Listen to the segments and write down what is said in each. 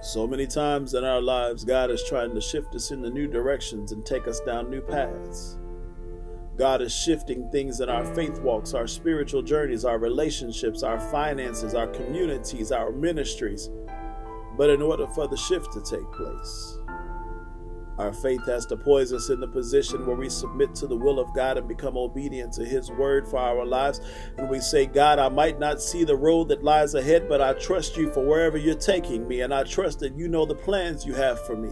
So many times in our lives, God is trying to shift us into new directions and take us down new paths. God is shifting things in our faith walks, our spiritual journeys, our relationships, our finances, our communities, our ministries. But in order for the shift to take place, our faith has to poise us in the position where we submit to the will of God and become obedient to His word for our lives. And we say, God, I might not see the road that lies ahead, but I trust you for wherever you're taking me. And I trust that you know the plans you have for me.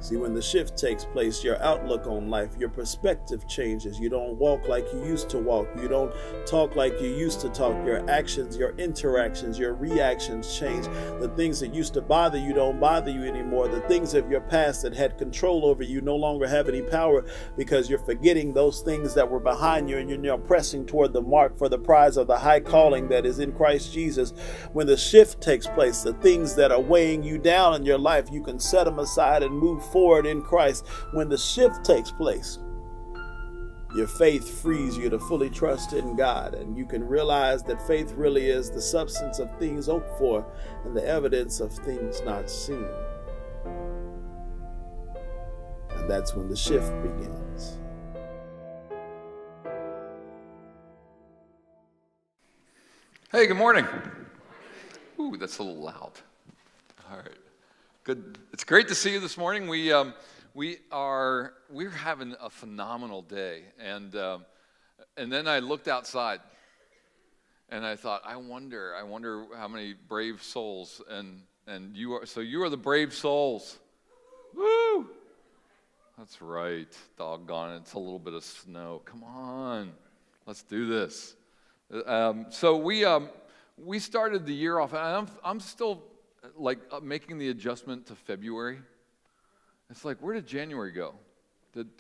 See, when the shift takes place, your outlook on life, your perspective changes. You don't walk like you used to walk. You don't talk like you used to talk. Your actions, your interactions, your reactions change. The things that used to bother you don't bother you anymore. The things of your past that had control over you no longer have any power, because you're forgetting those things that were behind you, and you're now pressing toward the mark for the prize of the high calling that is in Christ Jesus. When the shift takes place, the things that are weighing you down in your life, you can set them aside and move forward in Christ. When the shift takes place, your faith frees you to fully trust in God, and you can realize that faith really is the substance of things hoped for and the evidence of things not seen. And that's when the shift begins. Hey, good morning. Ooh, that's a little loud. All right. Good. It's great to see you this morning. We're having a phenomenal day, and then I looked outside, and I thought, I wonder how many brave souls, and you are the brave souls. Woo! That's right. Doggone it. It's a little bit of snow. Come on, let's do this. So we started the year off, and I'm still making the adjustment to February. It's like, where did January go?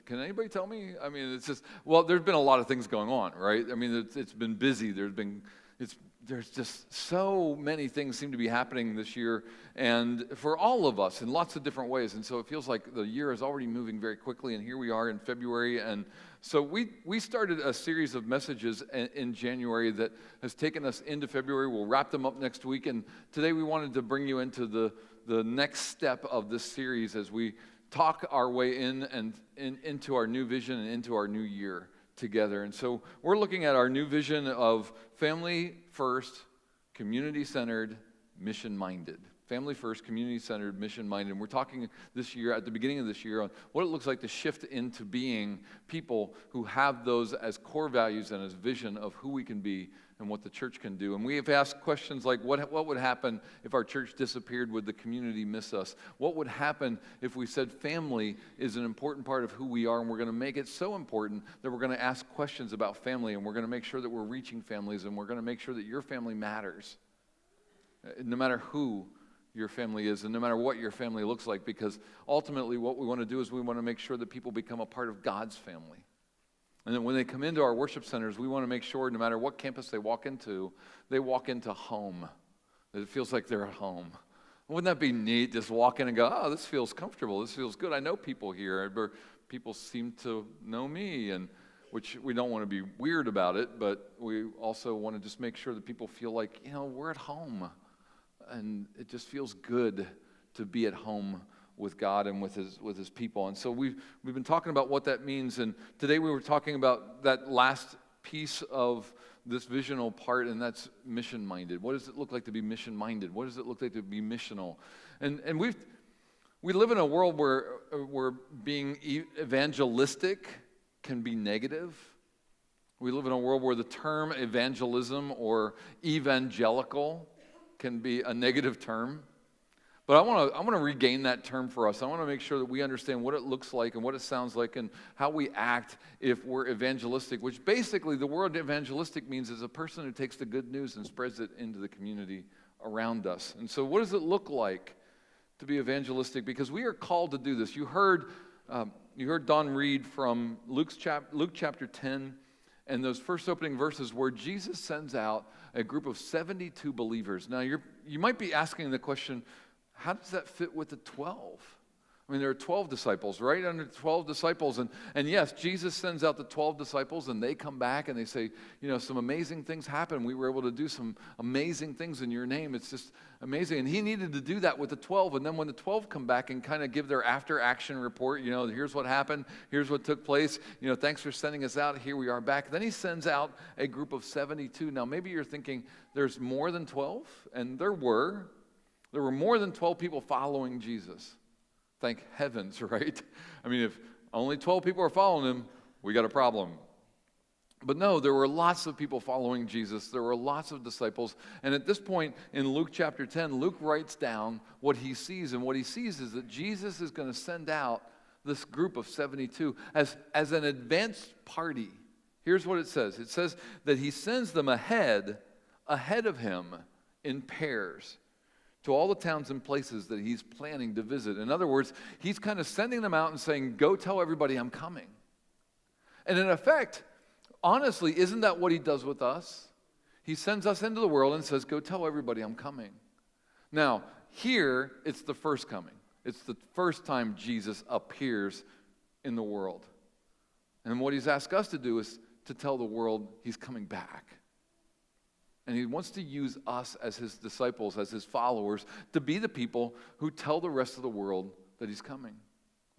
Can anybody tell me? I mean, it's just, well, there's been a lot of things going on, right? I mean, it's been busy. There's just so many things seem to be happening this year, and for all of us in lots of different ways. And so it feels like the year is already moving very quickly, and here we are in February. And so we started a series of messages in January that has taken us into February. We'll wrap them up next week, and today we wanted to bring you into the next step of this series as we talk our way into our new vision and into our new year together. And so we're looking at our new vision of family first, community-centered, mission-minded. Family first, community-centered, mission-minded. And we're talking this year, at the beginning of this year, on what it looks like to shift into being people who have those as core values and as vision of who we can be and what the church can do. And we have asked questions like, what would happen if our church disappeared? Would the community miss us? What would happen if we said family is an important part of who we are, and we're going to make it so important that we're going to ask questions about family, and we're going to make sure that we're reaching families, and we're going to make sure that your family matters, no matter who your family is and no matter what your family looks like, because ultimately what we want to do is we want to make sure that people become a part of God's family. And then when they come into our worship centers, we want to make sure no matter what campus they walk into home. That it feels like they're at home. Wouldn't that be neat? Just walk in and go, oh, this feels comfortable. This feels good. I know people here. People seem to know me, and which we don't want to be weird about it, but we also want to just make sure that people feel like, we're at home. And it just feels good to be at home with God and with his people. And so we've been talking about what that means, and today we were talking about that last piece of this visional part, and that's mission-minded. What does it look like to be mission-minded? What does it look like to be missional? And we live in a world where being evangelistic can be negative. We live in a world where the term evangelism or evangelical can be a negative term. But I want to regain that term for us. I want to make sure that we understand what it looks like and what it sounds like and how we act if we're evangelistic, which basically the word evangelistic means is a person who takes the good news and spreads it into the community around us. And so what does it look like to be evangelistic? Because we are called to do this. You heard Don read from Luke chapter 10 and those first opening verses where Jesus sends out a group of 72 believers. Now you might be asking the question, how does that fit with the 12? I mean, there are 12 disciples, right? Under 12 disciples. And yes, Jesus sends out the 12 disciples, and they come back and they say, some amazing things happen. We were able to do some amazing things in your name. It's just amazing. And he needed to do that with the 12. And then when the 12 come back and kind of give their after-action report, here's what happened, here's what took place, thanks for sending us out, here we are back. Then he sends out a group of 72. Now, maybe you're thinking, there's more than 12? And there were more than 12 people following Jesus. Thank heavens, right? I mean, if only 12 people are following him, we got a problem. But no, there were lots of people following Jesus. There were lots of disciples. And at this point in Luke chapter 10, Luke writes down what he sees. And what he sees is that Jesus is going to send out this group of 72 as an advanced party. Here's what it says. It says that he sends them ahead of him in pairs to all the towns and places that he's planning to visit. In other words, he's kind of sending them out and saying, go tell everybody I'm coming. And in effect, honestly, isn't that what he does with us? He sends us into the world and says, go tell everybody I'm coming. Now, here, it's the first coming. It's the first time Jesus appears in the world. And what he's asked us to do is to tell the world he's coming back. And he wants to use us as his disciples, as his followers, to be the people who tell the rest of the world that he's coming.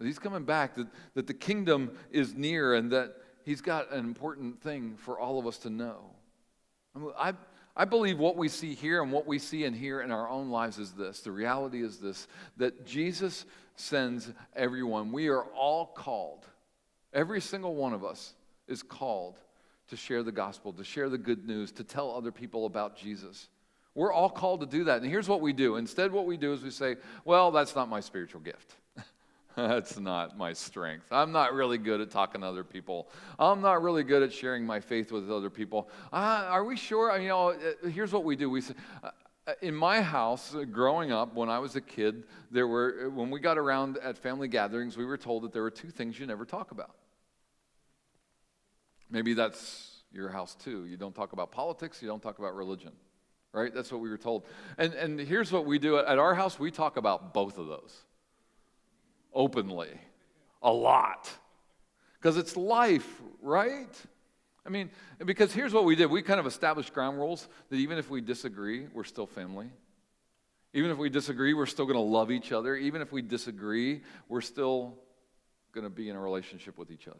That he's coming back, that the kingdom is near, and that he's got an important thing for all of us to know. I believe what we see here and what we see and hear in our own lives is this. The reality is this, that Jesus sends everyone. We are all called. Every single one of us is called to share the gospel, to share the good news, to tell other people about Jesus. We're all called to do that. And here's what we do. Instead, what we do is we say, well, that's not my spiritual gift. That's not my strength. I'm not really good at talking to other people. I'm not really good at sharing my faith with other people. Are we sure? Here's what we do. We say, in my house, growing up, when I was a kid, when we got around at family gatherings, we were told that there were two things you never talk about. Maybe that's your house too. You don't talk about politics, you don't talk about religion, right? That's what we were told. And here's what we do. At our house, we talk about both of those openly, a lot, because it's life, right? I mean, because here's what we did. We kind of established ground rules that even if we disagree, we're still family. Even if we disagree, we're still going to love each other. Even if we disagree, we're still going to be in a relationship with each other.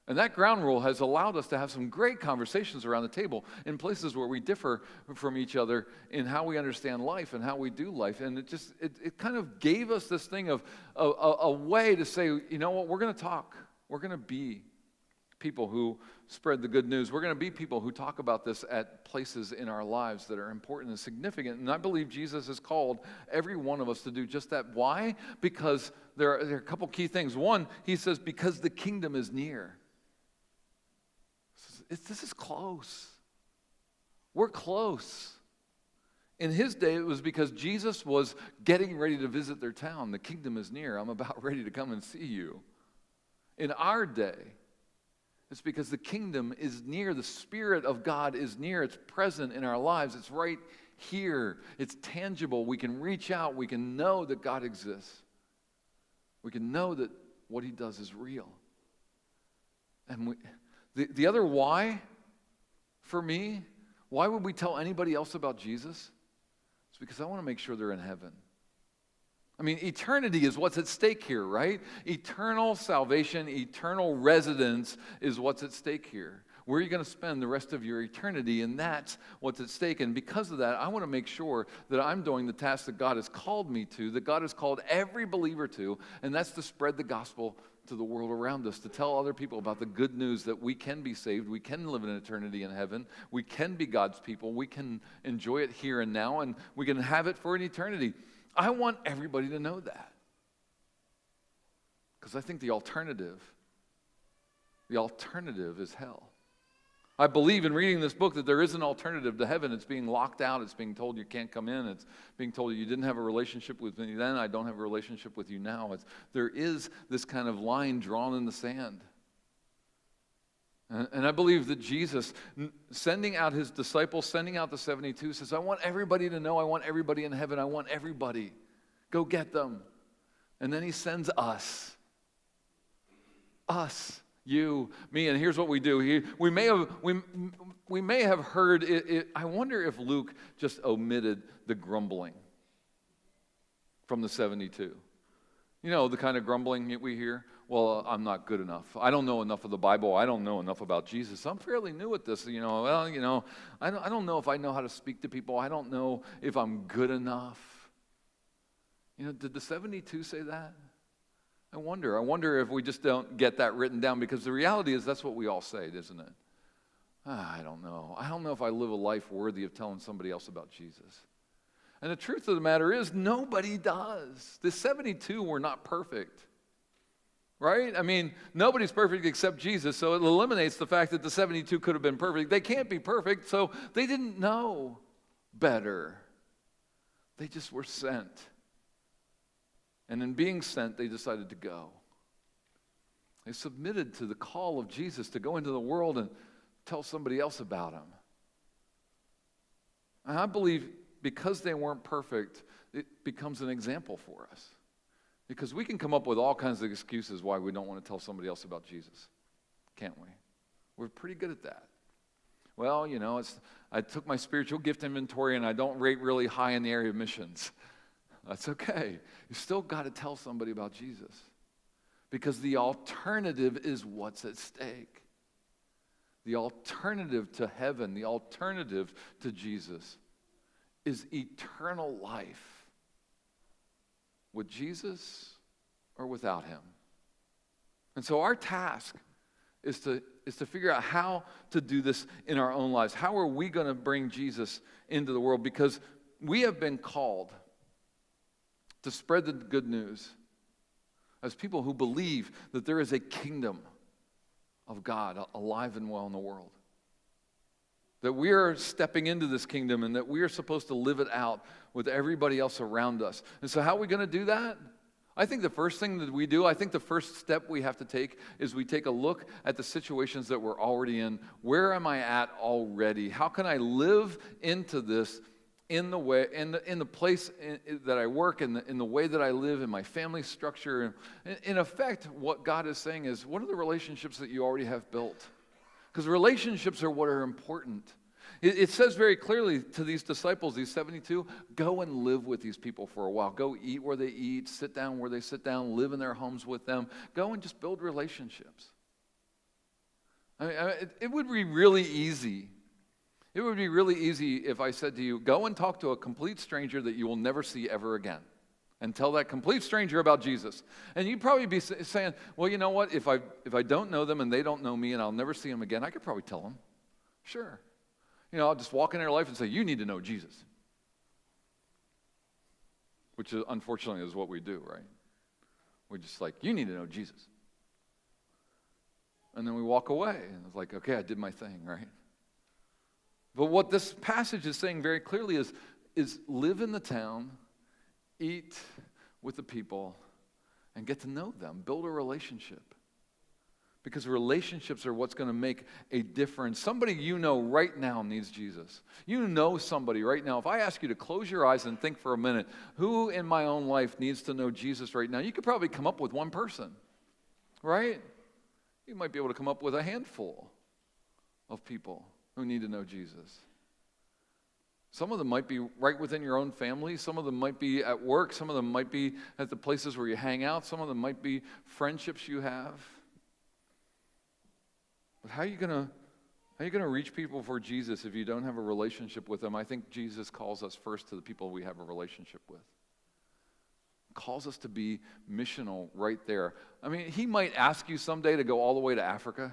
And that ground rule has allowed us to have some great conversations around the table in places where we differ from each other in how we understand life and how we do life. And it kind of gave us this thing of a way to say, you know what, we're going to talk. We're going to be people who spread the good news. We're going to be people who talk about this at places in our lives that are important and significant. And I believe Jesus has called every one of us to do just that. Why? Because there are a couple key things. One, he says, because the kingdom is near. This is close. We're close. In his day, it was because Jesus was getting ready to visit their town. The kingdom is near. I'm about ready to come and see you. In our day, it's because the kingdom is near. The Spirit of God is near. It's present in our lives. It's right here. It's tangible. We can reach out. We can know that God exists. We can know that what he does is real. And the other why, for me, why would we tell anybody else about Jesus? It's because I want to make sure they're in heaven. I mean, eternity is what's at stake here, right? Eternal salvation, eternal residence is what's at stake here. Where are you going to spend the rest of your eternity? And that's what's at stake. And because of that, I want to make sure that I'm doing the task that God has called me to, that God has called every believer to, and that's to spread the gospel to the world around us, to tell other people about the good news that we can be saved, we can live in eternity in heaven, we can be God's people, we can enjoy it here and now, and we can have it for an eternity. I want everybody to know that. Because I think the alternative is hell. I believe in reading this book that there is an alternative to heaven. It's being locked out. It's being told you can't come in. It's being told you didn't have a relationship with me then. I don't have a relationship with you now. There is this kind of line drawn in the sand. And I believe that Jesus, sending out his disciples, sending out the 72, says, I want everybody to know. I want everybody in heaven. I want everybody. Go get them. And then he sends us. Us. You, me, and here's what we do. We may have heard it. I wonder if Luke just omitted the grumbling from the 72. You know, the kind of grumbling that we hear. Well, I'm not good enough. I don't know enough of the Bible. I don't know enough about Jesus. I'm fairly new at this. I don't know if I know how to speak to people. I don't know if I'm good enough. Did the 72 say that? I wonder if we just don't get that written down, because the reality is that's what we all say, isn't it? I don't know. I don't know if I live a life worthy of telling somebody else about Jesus. And the truth of the matter is, nobody does. The 72 were not perfect, right? I mean, nobody's perfect except Jesus, so it eliminates the fact that the 72 could have been perfect. They can't be perfect, so they didn't know better. They just were sent. And in being sent, they decided to go. They submitted to the call of Jesus to go into the world and tell somebody else about him. And I believe because they weren't perfect, it becomes an example for us. Because we can come up with all kinds of excuses why we don't want to tell somebody else about Jesus. Can't we? We're pretty good at that. Well, I took my spiritual gift inventory and I don't rate really high in the area of missions. That's okay. You still got to tell somebody about Jesus. Because the alternative is what's at stake. The alternative to heaven, the alternative to Jesus is eternal life. With Jesus or without him. And so our task is to figure out how to do this in our own lives. How are we going to bring Jesus into the world? Because we have been called to spread the good news as people who believe that there is a kingdom of God alive and well in the world. That we are stepping into this kingdom and that we are supposed to live it out with everybody else around us. And so how are we going to do that? I think the first thing that we do, I think the first step we have to take is we take a look at the situations that we're already in. Where am I at already? How can I live into this in the way, in the place that I work, in the way that I live, in my family structure? In effect, what God is saying is, what are the relationships that you already have built? Because relationships are what are important. It says very clearly to these disciples, these 72, go and live with these people for a while. Go eat where they eat, sit down where they sit down, live in their homes with them. Go and just build relationships. It would be really easy. It would be really easy if I said to you, go and talk to a complete stranger that you will never see ever again. And tell that complete stranger about Jesus. And you'd probably be saying, well, you know what? If I don't know them and they don't know me and I'll never see them again, I could probably tell them. Sure. I'll just walk in their life and say, you need to know Jesus. Which unfortunately is what we do, right? We're just like, you need to know Jesus. And then we walk away. And it's like, okay, I did my thing, right? But what this passage is saying very clearly is live in the town, eat with the people, and get to know them. Build a relationship. Because relationships are what's going to make a difference. Somebody you know right now needs Jesus. You know somebody right now. If I ask you to close your eyes and think for a minute, who in my own life needs to know Jesus right now? You could probably come up with one person, right? You might be able to come up with a handful of people who need to know Jesus. Some of them might be right within your own family. Some of them might be at work. Some of them might be at the places where you hang out. Some of them might be friendships you have. But how are you going to reach people for Jesus if you don't have a relationship with them? I think Jesus calls us first to the people we have a relationship with. Calls us to be missional right there. I mean, he might ask you someday to go all the way to Africa,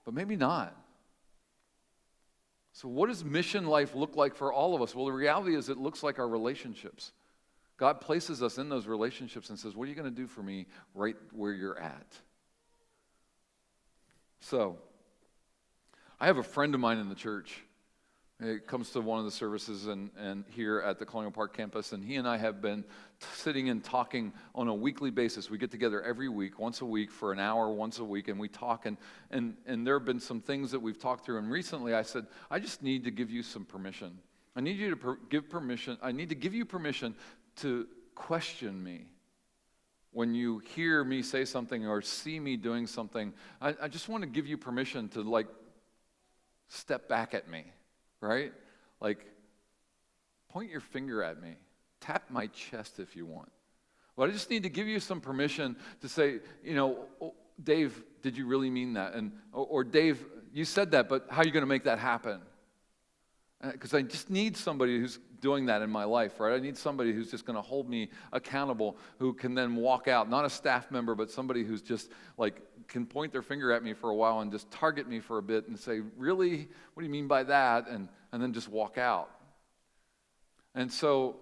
but maybe not. So what does mission life look like for all of us? Well, the reality is it looks like our relationships. God places us in those relationships and says, what are you going to do for me right where you're at? So, I have a friend of mine in the church. He comes to one of the services and here at the Colonial Park campus, and he and I have been sitting and talking on a weekly basis. We get together every week, once a week, for an hour, once a week, and we talk, and there have been some things that we've talked through, and recently I said, I just need to give you some permission. I need you to give permission. I need to give you permission to question me when you hear me say something or see me doing something, I just want to give you permission to like step back at me, right? Like, point your finger at me. Tap my chest if you want. But I just need to give you some permission to say, oh, Dave, did you really mean that? Or Dave, you said that, but how are you going to make that happen? Because I just need somebody who's doing that in my life, right? I need somebody who's just going to hold me accountable, who can then walk out, not a staff member, but somebody who's just like can point their finger at me for a while and just target me for a bit and say, really? What do you mean by that? And then just walk out. And so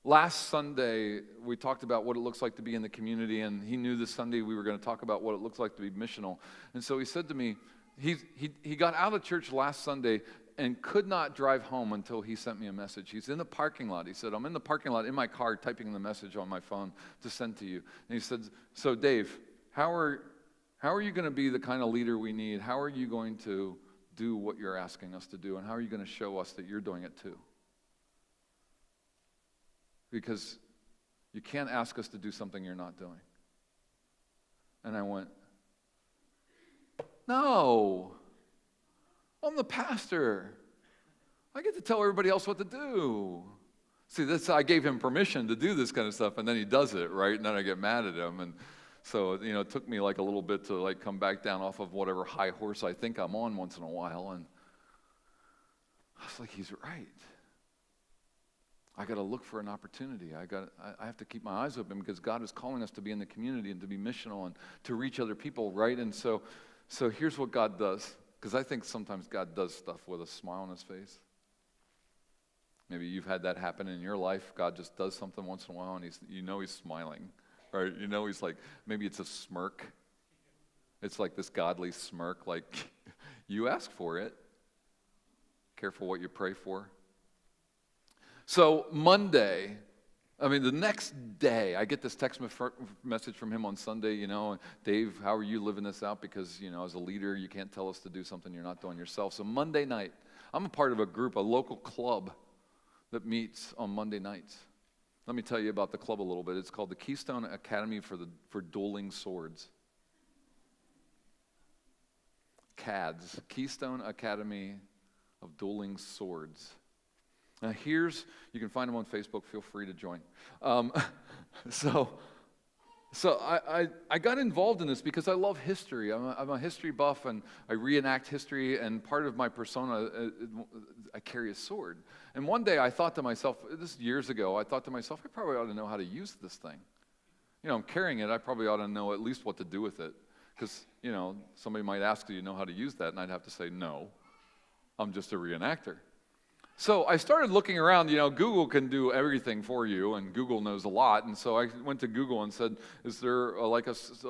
last Sunday, we talked about what it looks like to be in the community, and he knew this Sunday we were going to talk about what it looks like to be missional. And so he said to me, he got out of church last Sunday and could not drive home until he sent me a message. He's in the parking lot. He said, I'm in the parking lot in my car typing the message on my phone to send to you. And he said, so Dave, how are you going to be the kind of leader we need? How are you going to do what you're asking us to do? And how are you going to show us that you're doing it too? Because you can't ask us to do something you're not doing. And I went, no, I'm the pastor. I get to tell everybody else what to do. See, I gave him permission to do this kind of stuff, and then he does it, right? And then I get mad at him. And so, it took me like a little bit to like come back down off of whatever high horse I think I'm on once in a while. And I was like, he's right. I got to look for an opportunity. I have to keep my eyes open because God is calling us to be in the community and to be missional and to reach other people, right? And so here's what God does, because I think sometimes God does stuff with a smile on his face. Maybe you've had that happen in your life. God just does something once in a while, and he's smiling, right? He's like, maybe it's a smirk. It's like this godly smirk, like you ask for it. Careful what you pray for. So Monday, the next day, I get this text message from him on Sunday, Dave, how are you living this out? Because, as a leader, you can't tell us to do something you're not doing yourself. So Monday night, I'm a part of a group, a local club that meets on Monday nights. Let me tell you about the club a little bit. It's called the Keystone Academy for Dueling Swords. CADS, Keystone Academy of Dueling Swords. Now you can find them on Facebook. Feel free to join. So I got involved in this because I love history. I'm a history buff, and I reenact history, and part of my persona, I carry a sword. And one day I thought to myself, this is years ago, I thought to myself, I probably ought to know how to use this thing. I'm carrying it, I probably ought to know at least what to do with it. Because, somebody might ask, do you know how to use that? And I'd have to say, no, I'm just a reenactor. So I started looking around. Google can do everything for you, and Google knows a lot. And so I went to Google and said, is there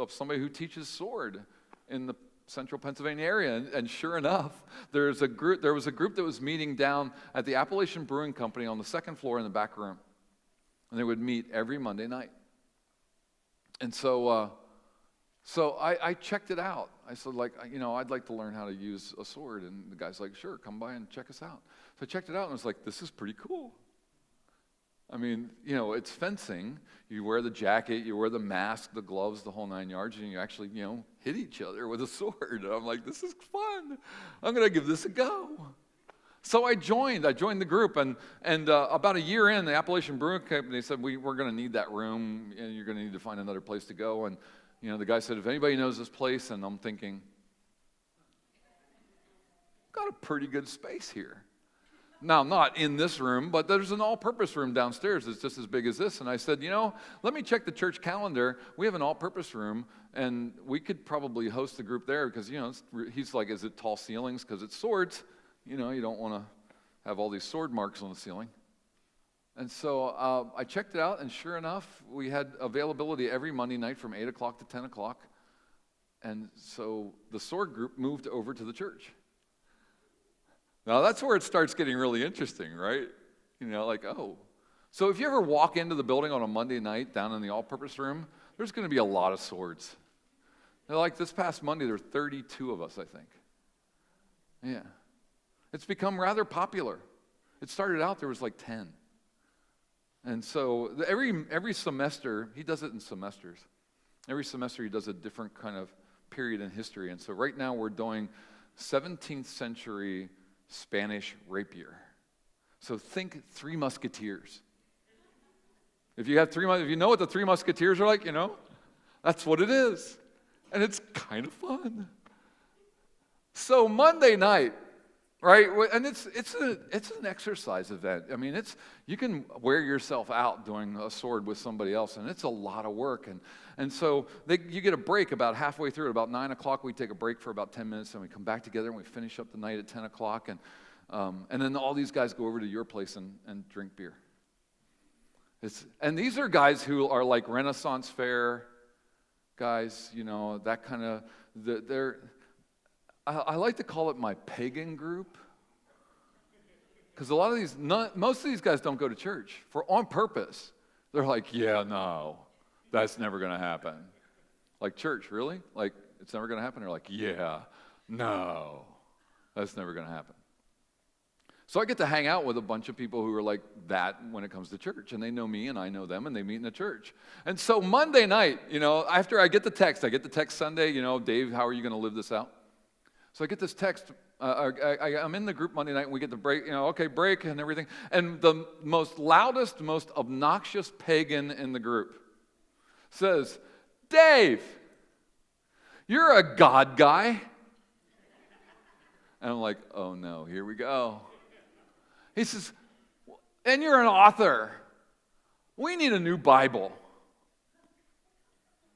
somebody who teaches sword in the central Pennsylvania area? And sure enough, there was a group that was meeting down at the Appalachian Brewing Company on the second floor in the back room. And they would meet every Monday night. And so I checked it out. I said, I'd like to learn how to use a sword. And the guy's like, sure, come by and check us out. So I checked it out, and I was like, this is pretty cool. It's fencing. You wear the jacket, you wear the mask, the gloves, the whole 9 yards, and you actually, hit each other with a sword. And I'm like, this is fun. I'm going to give this a go. So I joined the group, and about a year in, the Appalachian Brewing Company said, we're going to need that room, and you're going to need to find another place to go. And the guy said, if anybody knows this place, and I'm thinking, got a pretty good space here. Now, not in this room, but there's an all-purpose room downstairs that's just as big as this. And I said, let me check the church calendar. We have an all-purpose room, and we could probably host the group there because, he's like, is it tall ceilings? Because it's swords. You don't want to have all these sword marks on the ceiling. And so I checked it out, and sure enough, we had availability every Monday night from 8 o'clock to 10 o'clock. And so the sword group moved over to the church. Now, that's where it starts getting really interesting, right? Oh. So if you ever walk into the building on a Monday night down in the all-purpose room, there's going to be a lot of swords. Like this past Monday, there were 32 of us, I think. Yeah. It's become rather popular. It started out, there was like 10. And so every semester, he does it in semesters. Every semester he does a different kind of period in history. And so right now we're doing 17th century Spanish rapier. So think Three Musketeers. If you know what the Three Musketeers are like, that's what it is. And it's kind of fun. So Monday night, right? And it's an exercise event. I mean, you can wear yourself out doing a sword with somebody else, and it's a lot of work. And so you get a break about halfway through. At about 9 o'clock, we take a break for about 10 minutes, and we come back together, and we finish up the night at 10 o'clock. And then all these guys go over to your place and drink beer. And these are guys who are like Renaissance Fair guys, that kind of, I like to call it my Pagan Group. Because most of these guys don't go to church on purpose. They're like, yeah, no, that's never going to happen. Like, church, really? Like, it's never going to happen? They're like, yeah, no, that's never going to happen. So I get to hang out with a bunch of people who are like that when it comes to church. And they know me and I know them and they meet in the church. And so Monday night, after I get the text Sunday, Dave, how are you going to live this out? So I get this text. I'm in the group Monday night and we get the break, okay, break and everything. And the most loudest, most obnoxious pagan in the group says, Dave, you're a God guy. And I'm like, oh no, here we go. He says, and you're an author. We need a new Bible.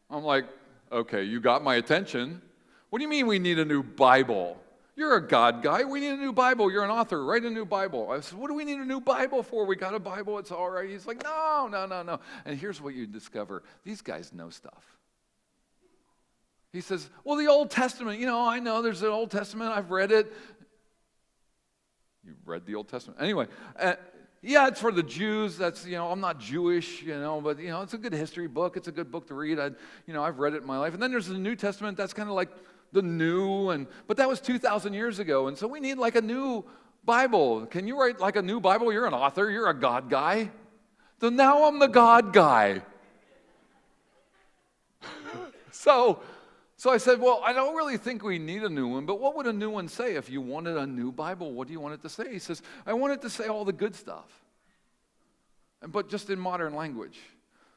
I'm like, okay, you got my attention. What do you mean we need a new Bible? You're a God guy. We need a new Bible. You're an author. Write a new Bible. I said, what do we need a new Bible for? We got a Bible. It's all right. He's like, no. And here's what you discover. These guys know stuff. He says, well, the Old Testament, I know there's an Old Testament. I've read it. You've read the Old Testament. Anyway, yeah, it's for the Jews. That's, I'm not Jewish, but, it's a good history book. It's a good book to read. I've read it in my life. And then there's the New Testament. That's kind of like the new, but that was 2,000 years ago. And so we need like a new Bible. Can you write like a new Bible? You're an author. You're a God guy. So now I'm the God guy. So I said, well, I don't really think we need a new one, but what would a new one say? If you wanted a new Bible, what do you want it to say? He says, I want it to say all the good stuff, but just in modern language.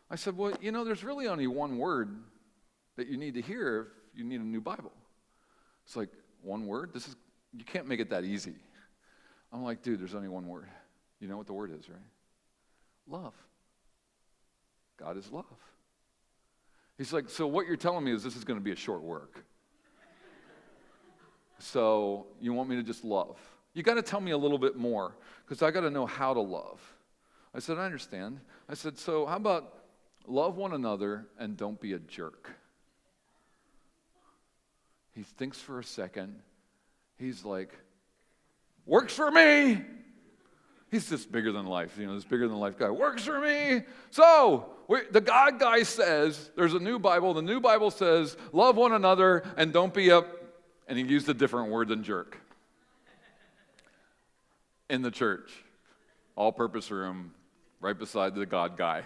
I said, well, there's really only one word that you need to hear if you need a new Bible. It's like, one word? You can't make it that easy. I'm like, dude, there's only one word. You know what the word is, right? Love. God is love. He's like, so what you're telling me is this is going to be a short work. So you want me to just love. You got to tell me a little bit more because I got to know how to love. I said, I understand. I said, so how about love one another and don't be a jerk? He thinks for a second. He's like, works for me. He's just bigger than life, this bigger than life guy. Works for me. So the God guy says, there's a new Bible. The new Bible says, love one another and don't be and he used a different word than jerk. In the church, all-purpose room, right beside the God guy.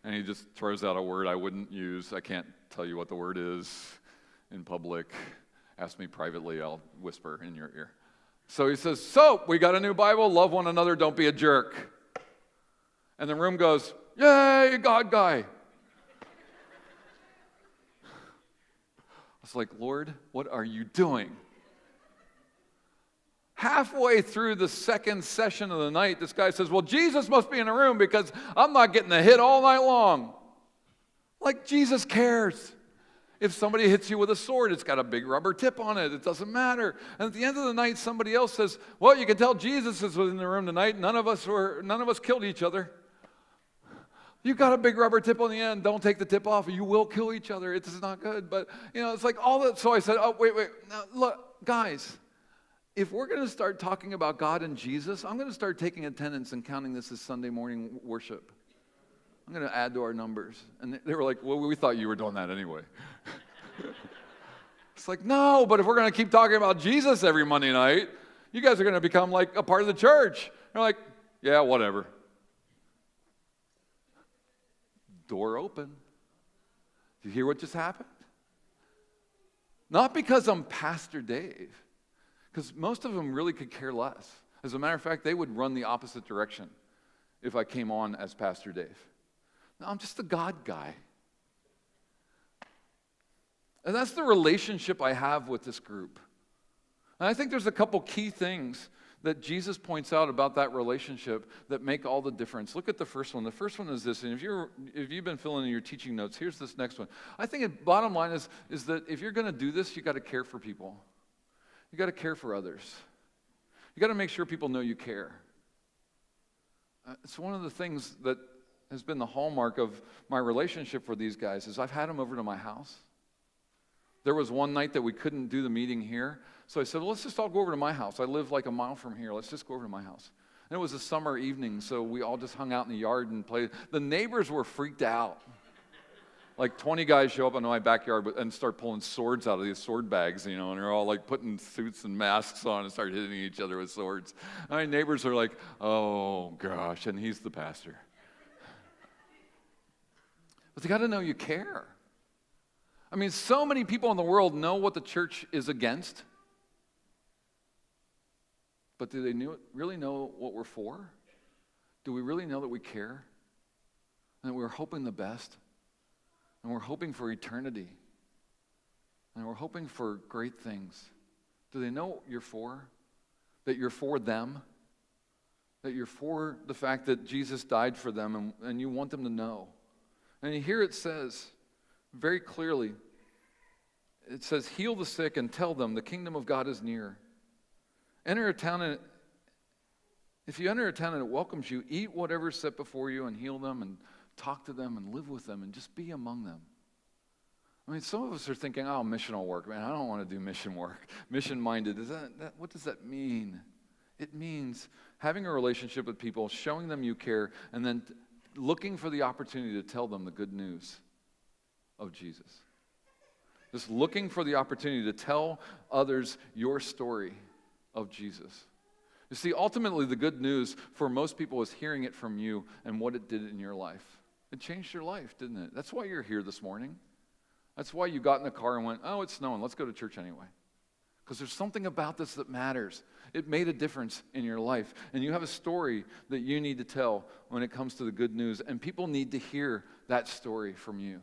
And he just throws out a word I wouldn't use. I can't tell you what the word is in public. Ask me privately, I'll whisper in your ear. So he says, so we got a new Bible, love one another, don't be a jerk. And the room goes, yay, God guy. I was like, Lord, what are you doing? Halfway through the second session of the night, this guy says, well, Jesus must be in the room because I'm not getting a hit all night long. Like, Jesus cares. If somebody hits you with a sword, it's got a big rubber tip on it. It doesn't matter. And at the end of the night, somebody else says, well, you can tell Jesus is in the room tonight. None of us killed each other. You got a big rubber tip on the end. Don't take the tip off or you will kill each other. It's not good. But, it's like all that. So I said, oh, wait. Now, look, guys, if we're going to start talking about God and Jesus, I'm going to start taking attendance and counting this as Sunday morning worship. I'm going to add to our numbers. And they were like, well, we thought you were doing that anyway. It's like, no, but if we're going to keep talking about Jesus every Monday night, you guys are going to become like a part of the church. They're like, yeah, whatever. Door open. Do you hear what just happened? Not because I'm Pastor Dave, because most of them really could care less. As a matter of fact, they would run the opposite direction if I came on as Pastor Dave. No, I'm just a God guy. And that's the relationship I have with this group. And I think there's a couple key things that Jesus points out about that relationship that make all the difference. Look at the first one. The first one is this, and if you've been filling in your teaching notes, here's this next one. I think the bottom line is that if you're going to do this, you got to care for people. You got to care for others. You got to make sure people know you care. It's one of the things that has been the hallmark of my relationship with these guys is I've had them over to my house. There was one night that we couldn't do the meeting here, so I said, well, let's just all go over to my house. I live like a mile from here. Let's just go over to my house. And it was a summer evening, so we all just hung out in the yard and played. The neighbors were freaked out. Like 20 guys show up in my backyard and start pulling swords out of these sword bags, and they're all like putting suits and masks on and start hitting each other with swords. My neighbors are like, oh gosh, and he's the pastor. But they got to know you care. I mean, so many people in the world know what the church is against. But do they really know what we're for? Do we really know that we care? And that we're hoping the best? And we're hoping for eternity? And we're hoping for great things? Do they know what you're for? That you're for them? That you're for the fact that Jesus died for them and you want them to know? And here it says, very clearly, it says, heal the sick and tell them the kingdom of God is near. Enter a town, and if you enter a town and it welcomes you, eat whatever's set before you and heal them and talk to them and live with them and just be among them. I mean, some of us are thinking, oh, missional work. Man, I don't want to do mission work. Mission-minded, what does that mean? It means having a relationship with people, showing them you care, and then looking for the opportunity to tell them the good news of Jesus. Just looking for the opportunity to tell others your story of Jesus. You see, ultimately the good news for most people is hearing it from you and what it did in your life. It changed your life, didn't it? That's why you're here this morning. That's why you got in the car and went, oh, it's snowing, let's go to church anyway. Because there's something about this that matters. It made a difference in your life. And you have a story that you need to tell when it comes to the good news. And people need to hear that story from you.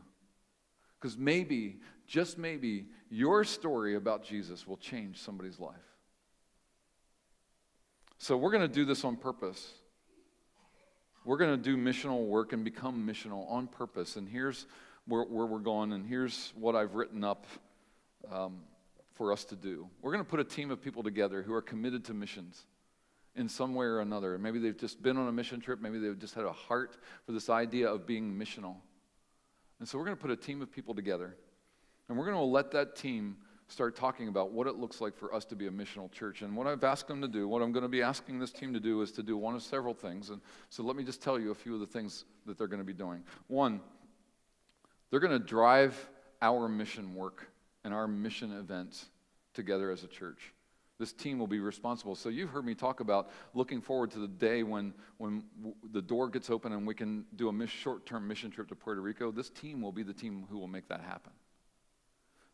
Because maybe, just maybe, your story about Jesus will change somebody's life. So we're going to do this on purpose. We're going to do missional work and become missional on purpose. And here's where we're going, and here's what I've written up for us to do. We're going to put a team of people together who are committed to missions in some way or another. Maybe they've just been on a mission trip. Maybe they've just had a heart for this idea of being missional. And so we're going to put a team of people together, and we're going to let that team start talking about what it looks like for us to be a missional church. And what I've asked them to do, what I'm going to be asking this team to do, is to do one of several things. And so let me just tell you a few of the things that they're going to be doing. One, they're going to drive our mission work and our mission events together as a church. This team will be responsible. So you've heard me talk about looking forward to the day when the door gets open and we can do a short-term mission trip to Puerto Rico. This team will be the team who will make that happen.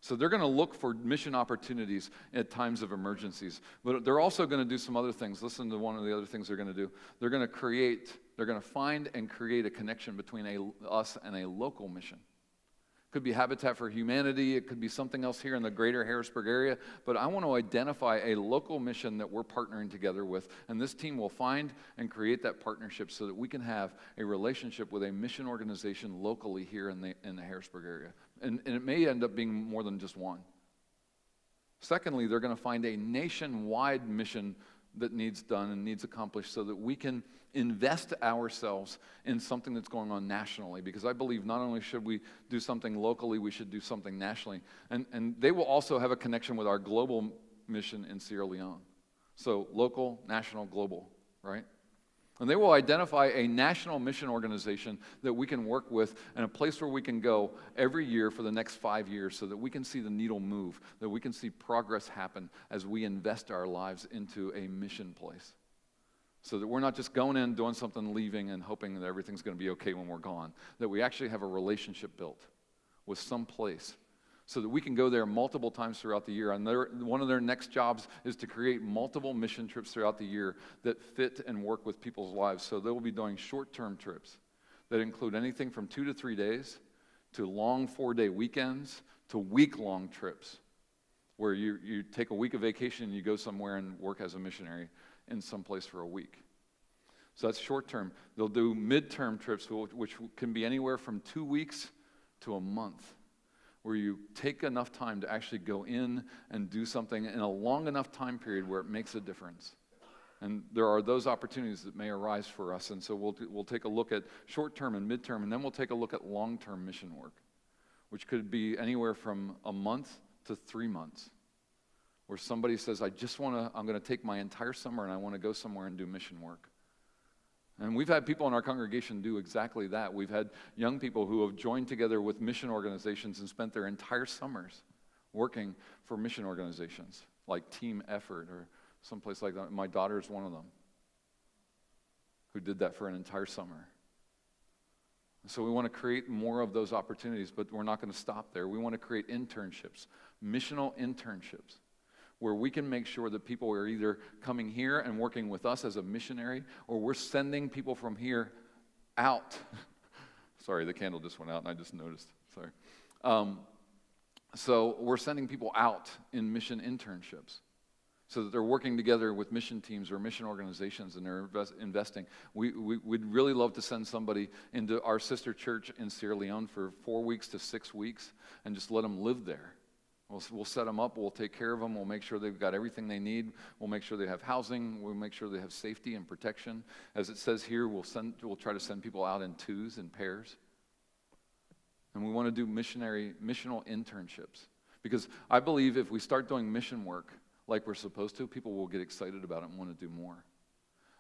So they're going to look for mission opportunities at times of emergencies. But they're also going to do some other things. Listen to one of the other things they're going to do. They're going to find and create a connection between us and a local mission. It could be Habitat for Humanity. It could be something else here in the greater Harrisburg area. But I want to identify a local mission that we're partnering together with. And this team will find and create that partnership so that we can have a relationship with a mission organization locally here in the Harrisburg area. And it may end up being more than just one. Secondly, they're going to find a nationwide mission that needs done and needs accomplished so that we can invest ourselves in something that's going on nationally. Because I believe not only should we do something locally, we should do something nationally. And they will also have a connection with our global mission in Sierra Leone. So local, national, global, right? And they will identify a national mission organization that we can work with and a place where we can go every year for the next 5 years so that we can see the needle move, that we can see progress happen as we invest our lives into a mission place. So that we're not just going in, doing something, leaving, and hoping that everything's going to be okay when we're gone. That we actually have a relationship built with some place so that we can go there multiple times throughout the year. And one of their next jobs is to create multiple mission trips throughout the year that fit and work with people's lives. So they will be doing short-term trips that include anything from 2 to 3 days to long 4-day weekends to week-long trips where you take a week of vacation and you go somewhere and work as a missionary in some place for a week. So that's short term. They'll do midterm trips, which can be anywhere from 2 weeks to a month, where you take enough time to actually go in and do something in a long enough time period where it makes a difference. And there are those opportunities that may arise for us. And so we'll take a look at short term and midterm, and then we'll take a look at long-term mission work, which could be anywhere from a month to 3 months. Where somebody says, I'm going to take my entire summer and I want to go somewhere and do mission work. And we've had people in our congregation do exactly that. We've had young people who have joined together with mission organizations and spent their entire summers working for mission organizations, like Team Effort or someplace like that. My daughter's one of them who did that for an entire summer. So we want to create more of those opportunities, but we're not going to stop there. We want to create internships, missional internships, where we can make sure that people are either coming here and working with us as a missionary, or we're sending people from here out. Sorry, the candle just went out and I just noticed. Sorry. So we're sending people out in mission internships so that they're working together with mission teams or mission organizations and they're investing. We'd really love to send somebody into our sister church in Sierra Leone for 4 weeks to 6 weeks and just let them live there. We'll set them up, we'll take care of them, we'll make sure they've got everything they need, we'll make sure they have housing, we'll make sure they have safety and protection. As it says here, we'll try to send people out in twos and pairs. And we want to do missional internships. Because I believe if we start doing mission work like we're supposed to, people will get excited about it and want to do more.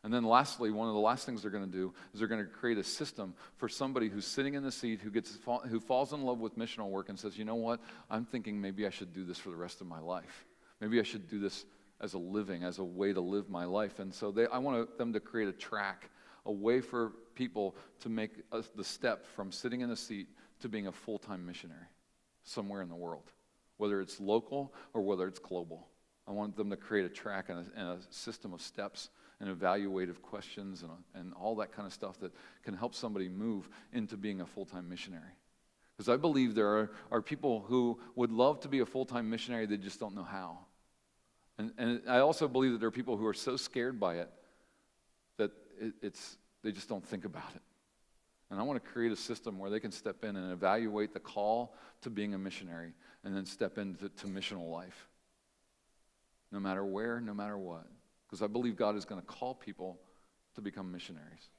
And then lastly, one of the last things they're going to do is they're going to create a system for somebody who's sitting in the seat who falls in love with missional work and says, you know what, I'm thinking maybe I should do this for the rest of my life. Maybe I should do this as a living, as a way to live my life. And so I want them to create a track, a way for people to make the step from sitting in a seat to being a full-time missionary somewhere in the world, whether it's local or whether it's global. I want them to create a track and a system of steps and evaluative questions and all that kind of stuff that can help somebody move into being a full-time missionary. Because I believe there are people who would love to be a full-time missionary, they just don't know how. And I also believe that there are people who are so scared by it that they just don't think about it. And I want to create a system where they can step in and evaluate the call to being a missionary and then step into missional life. No matter where, no matter what. Because I believe God is going to call people to become missionaries.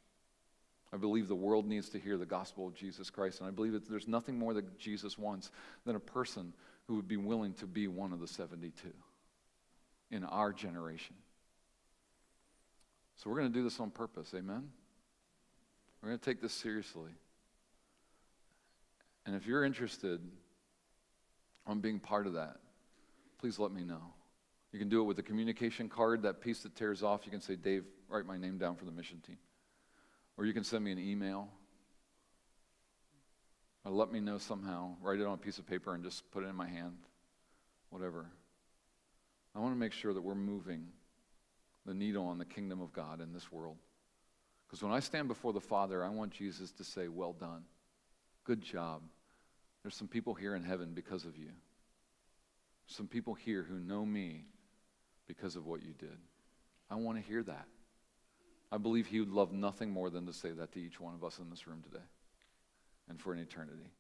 I believe the world needs to hear the gospel of Jesus Christ. And I believe that there's nothing more that Jesus wants than a person who would be willing to be one of the 72 in our generation. So we're going to do this on purpose. Amen? We're going to take this seriously. And if you're interested in being part of that, please let me know. You can do it with a communication card, that piece that tears off. You can say, Dave, write my name down for the mission team. Or you can send me an email. Or let me know somehow. Write it on a piece of paper and just put it in my hand. Whatever. I want to make sure that we're moving the needle on the kingdom of God in this world. Because when I stand before the Father, I want Jesus to say, well done. Good job. There's some people here in heaven because of you. Some people here who know me because of what you did. I want to hear that. I believe he would love nothing more than to say that to each one of us in this room today and for an eternity.